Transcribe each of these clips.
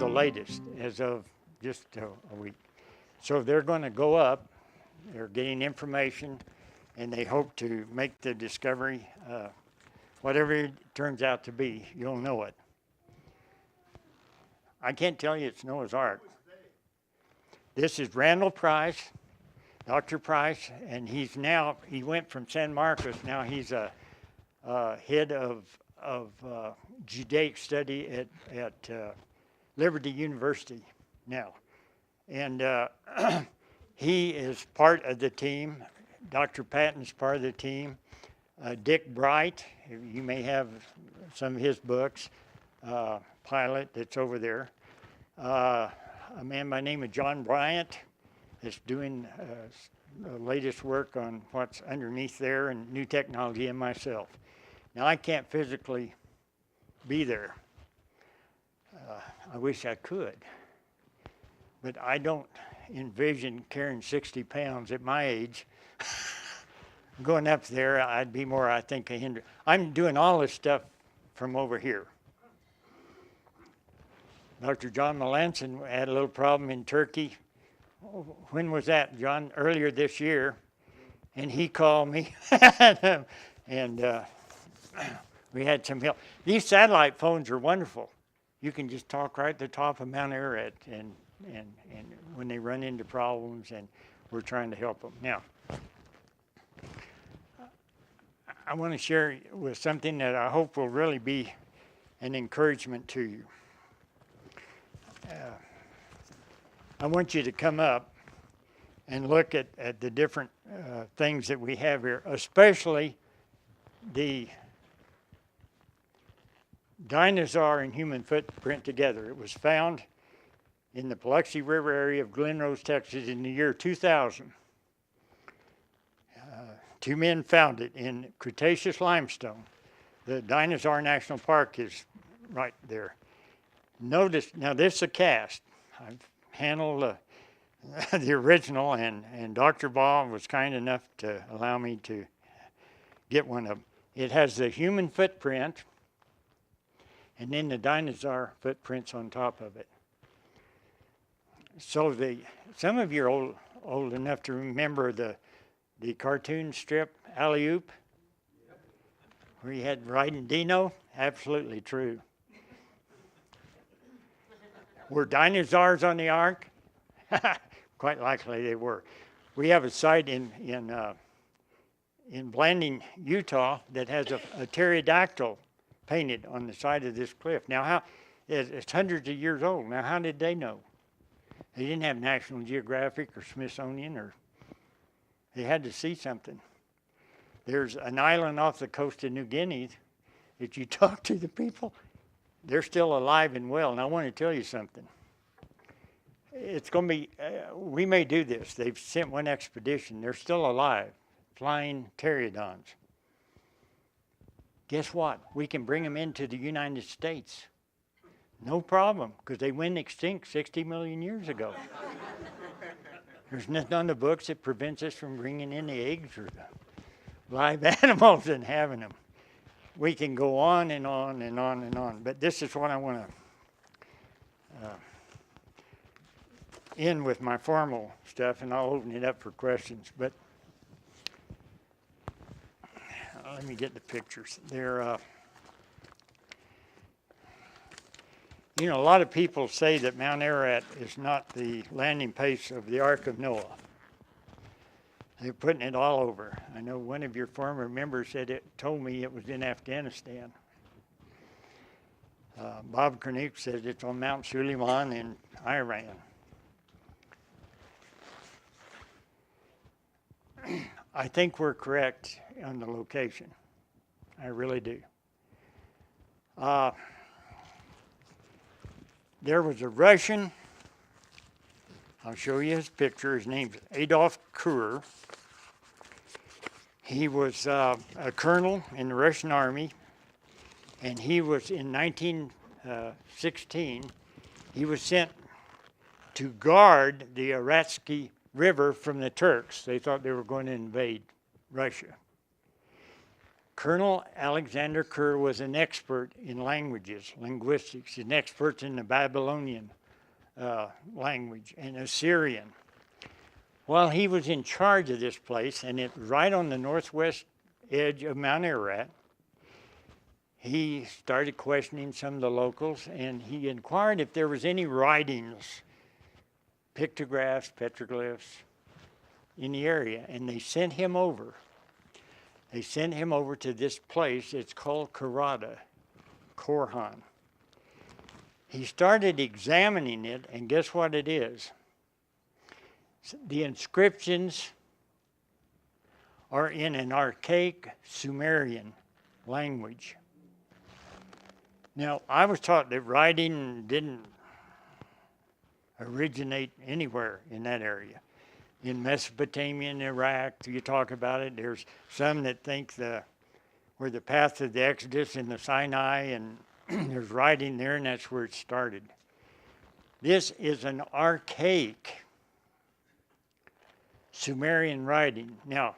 latest as of just a week. So they're going to go up. They're getting information, and they hope to make the discovery. Whatever it turns out to be, you'll know it. I can't tell you it's Noah's Ark. This is Randall Price, Dr. Price, and he went from San Marcos. Now he's a head of Judaic study at Liberty University now. And he is part of the team. Dr. Patton's part of the team. Dick Bright, you may have some of his books, Pilot, that's over there. A man by the name of John Bryant is doing the latest work on what's underneath there and new technology, and myself. Now, I can't physically be there. I wish I could. But I don't envision carrying 60 pounds at my age. Going up there, I'd be more, I think, a hindrance. I'm doing all this stuff from over here. Dr. John Melanson had a little problem in Turkey. When was that, John? Earlier this year. And he called me. and we had some help. These satellite phones are wonderful. You can just talk right at the top of Mount Ararat and when they run into problems, and we're trying to help them. Now, I want to share with something that I hope will really be an encouragement to you. I want you to come up and look at the different things that we have here, especially the dinosaur and human footprint together. It was found in the Biloxi River area of Glen Rose, Texas in the year 2000. Two men found it in Cretaceous limestone. The Dinosaur National Park is right there. Notice, now this is a cast. I've handled the original, and Dr. Ball was kind enough to allow me to get one of them. It has the human footprint, and then the dinosaur footprints on top of it. So some of you are old enough to remember the cartoon strip Alley-Oop, where you had riding Dino. Absolutely true. Were dinosaurs on the ark? Quite likely they were. We have a site in Blanding, Utah, that has a pterodactyl painted on the side of this cliff. Now, it's hundreds of years old. Now, how did they know? They didn't have National Geographic or Smithsonian, or they had to see something. There's an island off the coast of New Guinea that you talk to the people, they're still alive and well. And I want to tell you something. It's going to be, we may do this. They've sent one expedition. They're still alive, flying pterodons. Guess what? We can bring them into the United States. No problem, because they went extinct 60 million years ago. There's nothing on the books that prevents us from bringing in the eggs or the live animals and having them. We can go on and on and on and on. But this is what I want to end with my formal stuff, and I'll open it up for questions. But let me get the pictures. They're, you know, a lot of people say that Mount Ararat is not the landing place of the Ark of Noah. They're putting it all over. I know one of your former members told me it was in Afghanistan. Bob Kernick says it's on Mount Suleiman in Iran. I think we're correct on the location. I really do. There was a Russian, I'll show you his picture. His name's Adolf Kuhr. He was a colonel in the Russian army, and he was in 1916, he was sent to guard the Aratsky River from the Turks. They thought they were going to invade Russia. Colonel Alexander Kuhr was an expert in languages, linguistics, an expert in the Babylonian language, and Assyrian. While he was in charge of this place, and it's right on the northwest edge of Mount Ararat, he started questioning some of the locals, and he inquired if there was any writings, pictographs, petroglyphs in the area, and they sent him over. They sent him over to this place. It's called Karada, Korhan. He started examining it, and guess what it is? The inscriptions are in an archaic Sumerian language. Now, I was taught that writing didn't originate anywhere in that area. In Mesopotamia and Iraq, you talk about it, there's some that think where the path of the Exodus in the Sinai, and there's writing there, and that's where it started. This is an archaic Sumerian writing. Now,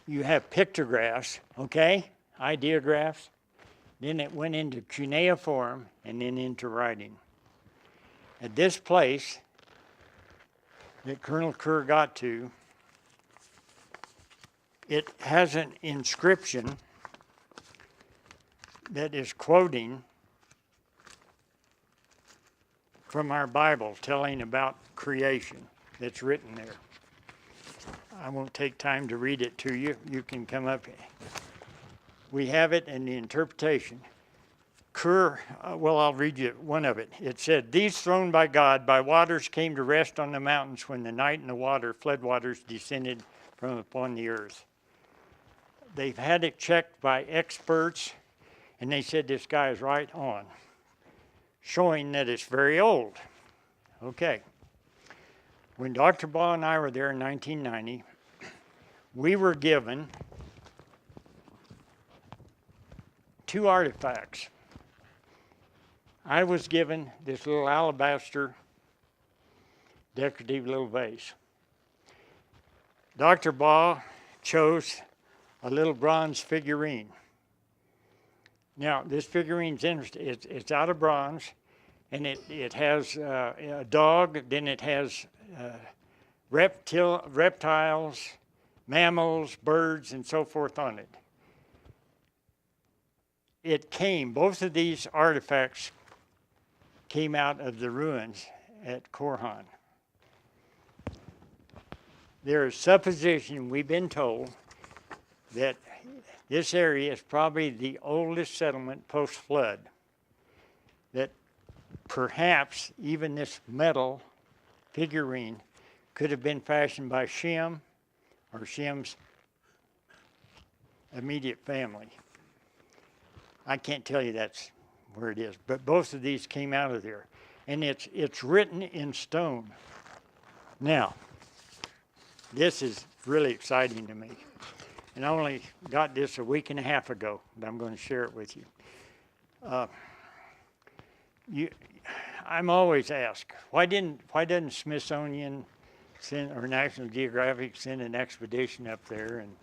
you have pictographs, okay? Ideographs. Then it went into cuneiform and then into writing. At this place that Colonel Kerr got to, it has an inscription that is quoting from our Bible, telling about creation that's written there. I won't take time to read it to you. You can come up. We have it in the interpretation. Kerr, I'll read you one of it. It said, "These thrown by God by waters came to rest on the mountains when the night and the flood waters descended from upon the earth." They've had it checked by experts, and they said this guy is right on, showing that it's very old. Okay. When Dr. Ball and I were there in 1990, we were given 2 artifacts. I was given this little alabaster decorative little vase. Dr. Ball chose a little bronze figurine. Now, this figurine's interesting. It's out of bronze, and it has a dog, then it has reptiles, mammals, birds, and so forth on it. Both of these artifacts came out of the ruins at Korhan. There is supposition, we've been told, that this area is probably the oldest settlement post-flood, that perhaps even this metal figurine could have been fashioned by Shem or Shem's immediate family. I can't tell you that's where it is, but both of these came out of there. And it's written in stone. Now, this is really exciting to me. And I only got this a week and a half ago, but I'm going to share it with you. I'm always asked, why didn't Smithsonian or National Geographic send an expedition up there? And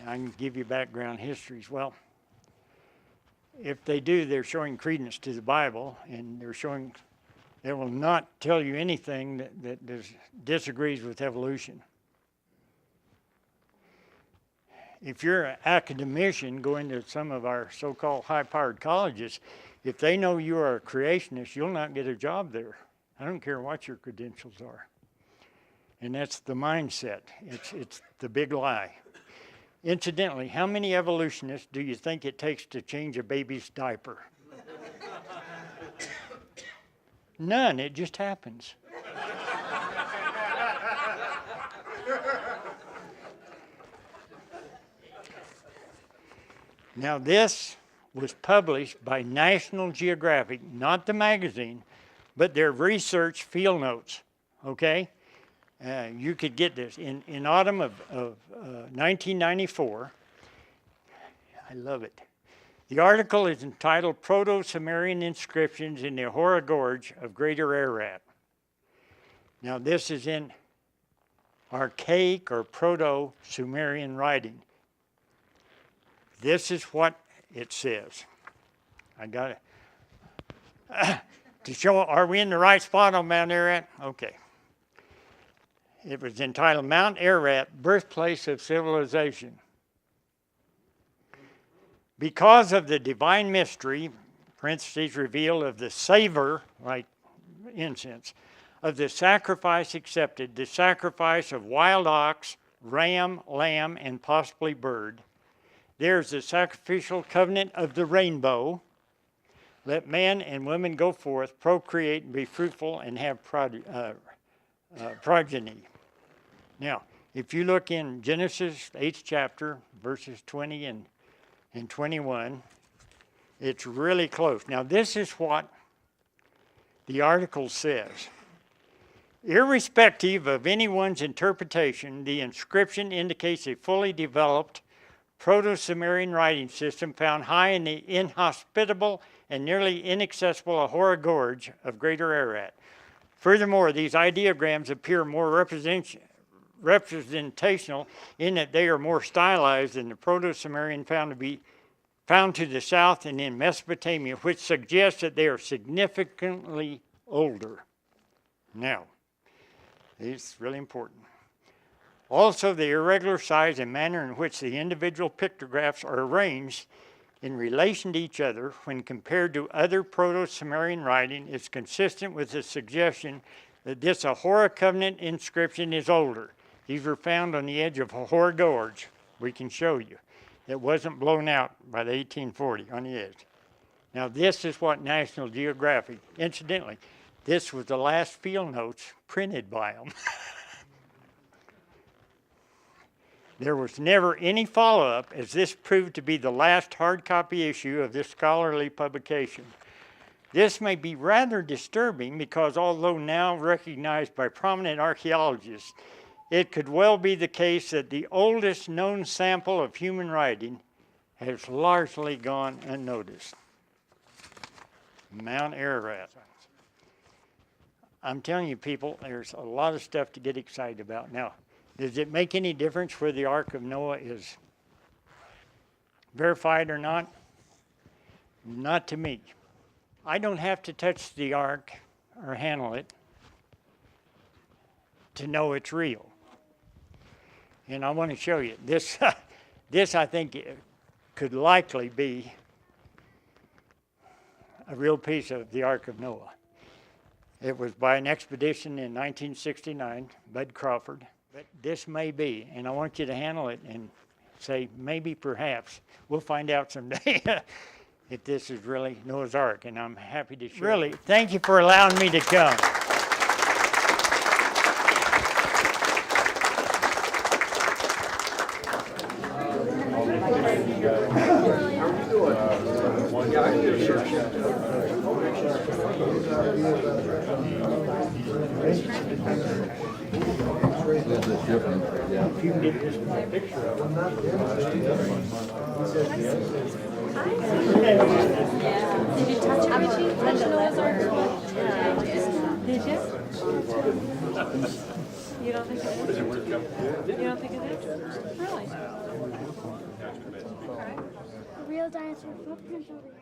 I can give you background histories. Well, if they do, they're showing credence to the Bible, and they will not tell you anything that disagrees with evolution. If you're an academician going to some of our so-called high-powered colleges, if they know you are a creationist, you'll not get a job there. I don't care what your credentials are. And that's the mindset. It's the big lie. Incidentally, how many evolutionists do you think it takes to change a baby's diaper? None. It just happens. Now, this was published by National Geographic, not the magazine, but their research field notes, okay? You could get this. In autumn of 1994, I love it. The article is entitled Proto-Sumerian Inscriptions in the Ahura Gorge of Greater Ararat. Now, this is in archaic or Proto-Sumerian writing. This is what it says. to show, are we in the right spot on Mount Ararat? Okay. It was entitled Mount Ararat, Birthplace of Civilization. Because of the divine mystery, parentheses reveal of the savor, like incense, of the sacrifice accepted, the sacrifice of wild ox, ram, lamb, and possibly bird. There's the sacrificial covenant of the rainbow. Let man and woman go forth, procreate, and be fruitful, and have progeny. Now, if you look in Genesis 8th chapter, verses 20 and 21, it's really close. Now, this is what the article says. Irrespective of anyone's interpretation, the inscription indicates a fully developed Proto-Sumerian writing system found high in the inhospitable and nearly inaccessible Ahura Gorge of Greater Ararat. Furthermore, these ideograms appear more representational in that they are more stylized than the Proto-Sumerian found to the south and in Mesopotamia, which suggests that they are significantly older. Now, this is really important. Also, the irregular size and manner in which the individual pictographs are arranged in relation to each other when compared to other Proto-Sumerian writing is consistent with the suggestion that this Ahura covenant inscription is older. These were found on the edge of Ahura Gorge. We can show you. It wasn't blown out by the 1840 on the edge. Now, this is what National Geographic, incidentally, this was the last field notes printed by them. There was never any follow-up, as this proved to be the last hard copy issue of this scholarly publication. This may be rather disturbing because although now recognized by prominent archaeologists, it could well be the case that the oldest known sample of human writing has largely gone unnoticed. Mount Ararat. I'm telling you people, there's a lot of stuff to get excited about. Now, does it make any difference where the Ark of Noah is verified or not? Not to me. I don't have to touch the Ark or handle it to know it's real. And I want to show you. This I think could likely be a real piece of the Ark of Noah. It was by an expedition in 1969, Bud Crawford. But this may be, and I want you to handle it and say maybe, perhaps. We'll find out someday if this is really Noah's Ark, and I'm happy to share. Really, thank you for allowing me to come. If you can get this picture of it. Did you touch it, Richie? Touch Noah's Ark? Did you? You don't think it is? You don't think it is? Really? Real dinosaur footprints over here.